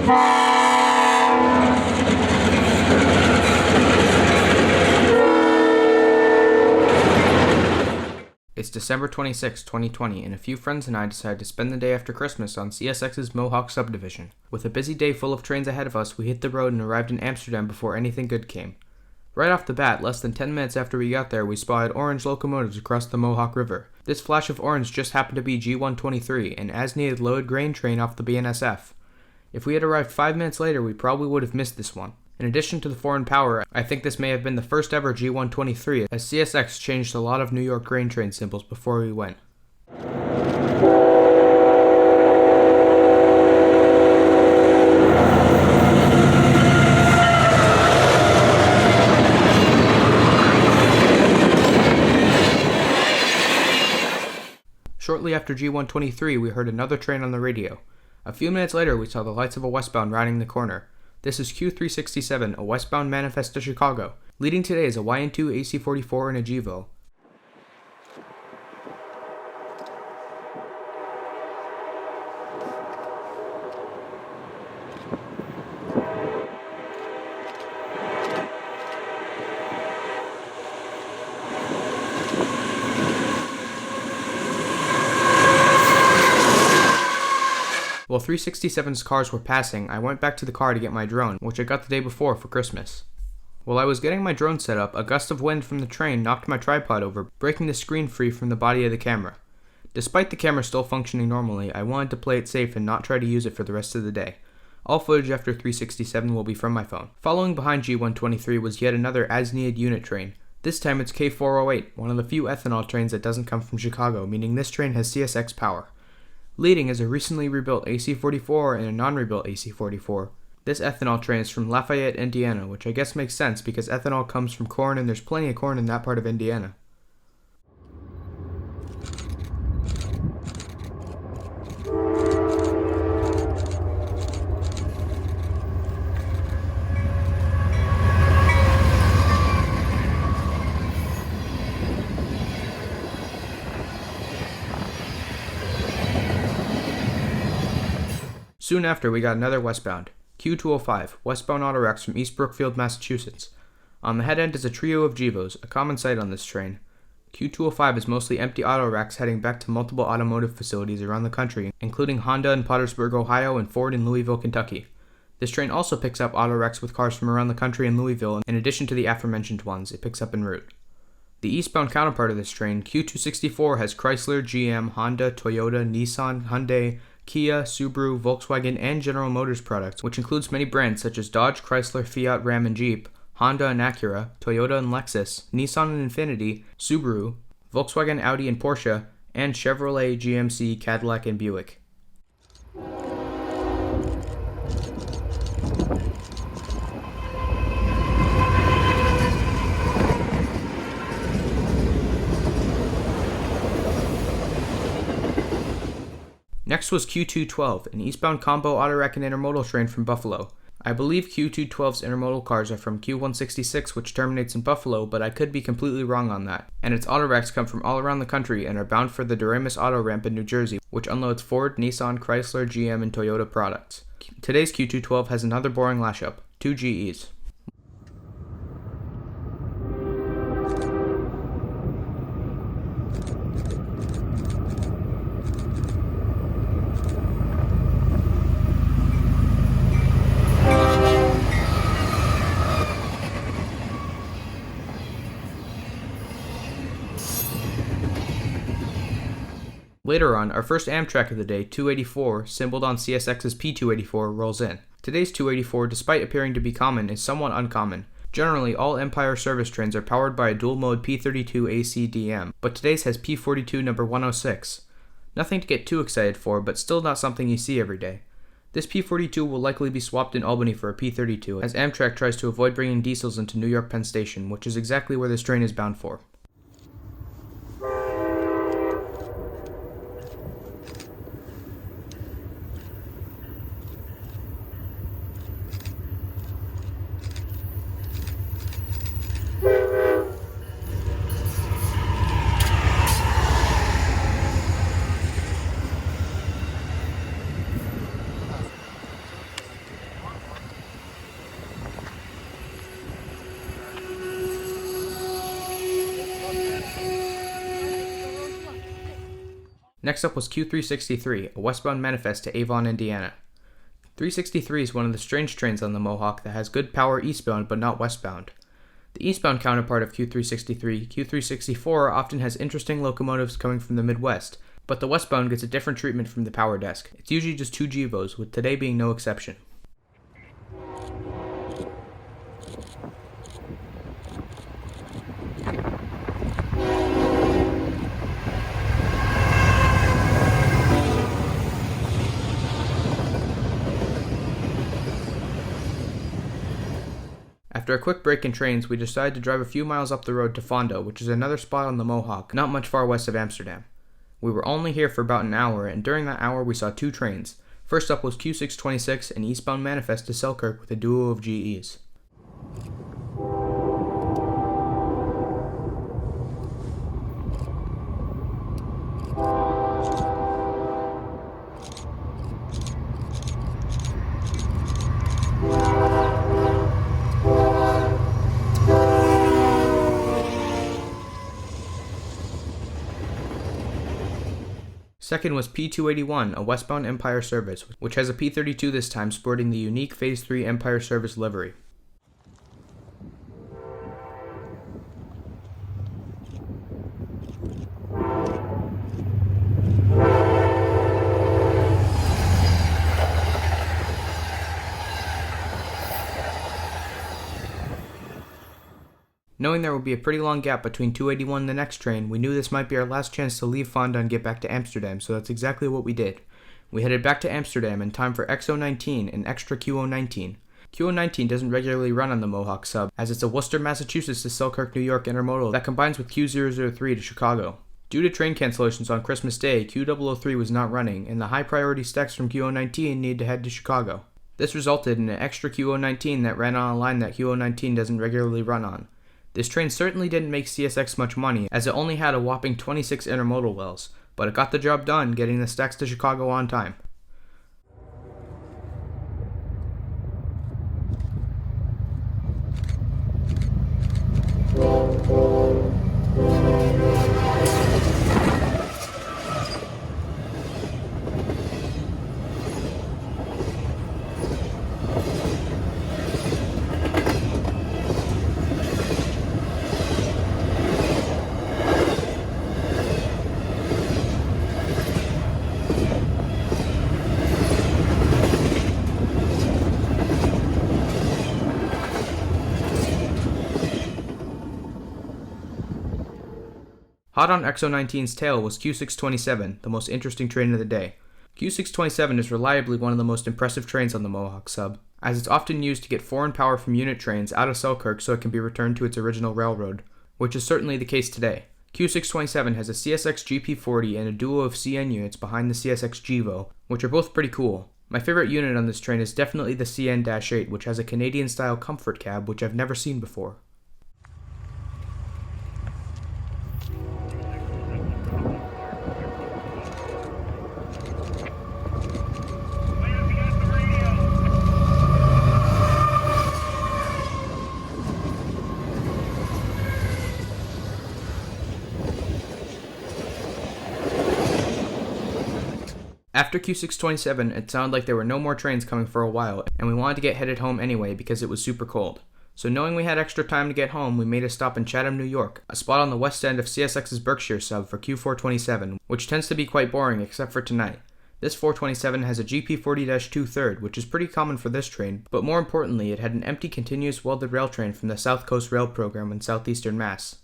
It's December 26, 2020, and a few friends and I decided to spend the day after Christmas on CSX's Mohawk subdivision. With a busy day full of trains ahead of us, we hit the road and arrived in Amsterdam before anything good came. Right off the bat, less than 10 minutes after we got there, we spotted orange locomotives across the Mohawk River. This flash of orange just happened to be G123, an as-needed loaded grain train off the BNSF. If we had arrived 5 minutes later, we probably would have missed this one. In addition to the foreign power, I think this may have been the first ever G123, as CSX changed a lot of New York grain train symbols before we went. Shortly after G123, we heard another train on the radio. A few minutes later, we saw the lights of a westbound rounding the corner. This is Q367, a westbound manifest to Chicago. Leading today is a YN2 AC44 and a GEVO. While 367's cars were passing, I went back to the car to get my drone, which I got the day before for Christmas. While I was getting my drone set up, a gust of wind from the train knocked my tripod over, breaking the screen free from the body of the camera. Despite the camera still functioning normally, I wanted to play it safe and not try to use it for the rest of the day. All footage after 367 will be from my phone. Following behind G123 was yet another as-needed unit train. This time it's K408, one of the few ethanol trains that doesn't come from Chicago, meaning this train has CSX power. Leading is a recently rebuilt AC44 and a non-rebuilt AC44. This ethanol train is from Lafayette, Indiana, which I guess makes sense because ethanol comes from corn and there's plenty of corn in that part of Indiana. Soon after, we got another westbound, Q205, westbound autoracks from East Brookfield, Massachusetts. On the head end is a trio of GEVOs, a common sight on this train. Q205 is mostly empty autoracks heading back to multiple automotive facilities around the country, including Honda in Pottersburg, Ohio, and Ford in Louisville, Kentucky. This train also picks up autoracks with cars from around the country in Louisville, in addition to the aforementioned ones it picks up en route. The eastbound counterpart of this train, Q264, has Chrysler, GM, Honda, Toyota, Nissan, Hyundai, Kia, Subaru, Volkswagen, and General Motors products, which includes many brands such as Dodge, Chrysler, Fiat, Ram, and Jeep, Honda and Acura, Toyota and Lexus, Nissan and Infiniti, Subaru, Volkswagen, Audi, and Porsche, and Chevrolet, GMC, Cadillac, and Buick. Next was Q212, an eastbound combo autorack and intermodal train from Buffalo. I believe Q212's intermodal cars are from Q166, which terminates in Buffalo, but I could be completely wrong on that. And its autoracks come from all around the country and are bound for the Doremus Auto Ramp in New Jersey, which unloads Ford, Nissan, Chrysler, GM, and Toyota products. Today's Q212 has another boring lash-up, 2 GEs. Later on, our first Amtrak of the day, 284, symboled on CSX's P284, rolls in. Today's 284, despite appearing to be common, is somewhat uncommon. Generally, all Empire service trains are powered by a dual-mode P32 AC DM, but today's has P42 number 106. Nothing to get too excited for, but still not something you see every day. This P42 will likely be swapped in Albany for a P32, as Amtrak tries to avoid bringing diesels into New York Penn Station, which is exactly where this train is bound for. Next up was Q363, a westbound manifest to Avon, Indiana. 363 is one of the strange trains on the Mohawk that has good power eastbound but not westbound. The eastbound counterpart of Q363, Q364, often has interesting locomotives coming from the Midwest, but the westbound gets a different treatment from the power desk. It's usually just 2 GeVos, with today being no exception. After a quick break in trains, we decided to drive a few miles up the road to Fondo, which is another spot on the Mohawk, not much far west of Amsterdam. We were only here for about an hour, and during that hour we saw 2 trains. First up was Q626, an eastbound manifest to Selkirk with a duo of GEs. Second was P281, a westbound Empire service, which has a P32 this time sporting the unique Phase 3 Empire service livery. Knowing there would be a pretty long gap between 281 and the next train, we knew this might be our last chance to leave Fonda and get back to Amsterdam, so that's exactly what we did. We headed back to Amsterdam in time for XO19 and extra QO19. QO19 doesn't regularly run on the Mohawk sub, as it's a Worcester, Massachusetts to Selkirk, New York intermodal that combines with Q003 to Chicago. Due to train cancellations on Christmas Day, Q003 was not running, and the high priority stacks from QO19 needed to head to Chicago. This resulted in an extra QO19 that ran on a line that QO19 doesn't regularly run on. This train certainly didn't make CSX much money, as it only had a whopping 26 intermodal wells, but it got the job done, getting the stacks to Chicago on time. Hot on XO19's tail was Q627, the most interesting train of the day. Q627 is reliably one of the most impressive trains on the Mohawk sub, as it's often used to get foreign power from unit trains out of Selkirk so it can be returned to its original railroad, which is certainly the case today. Q627 has a CSX GP40 and a duo of CN units behind the CSX GEVO, which are both pretty cool. My favorite unit on this train is definitely the CN-8, which has a Canadian-style comfort cab, which I've never seen before. After Q627, it sounded like there were no more trains coming for a while, and we wanted to get headed home anyway because it was super cold. So knowing we had extra time to get home, we made a stop in Chatham, New York, a spot on the west end of CSX's Berkshire sub for Q427, which tends to be quite boring except for tonight. This 427 has a GP40-2 third, which is pretty common for this train, but more importantly, it had an empty continuous welded rail train from the South Coast Rail program in southeastern Mass.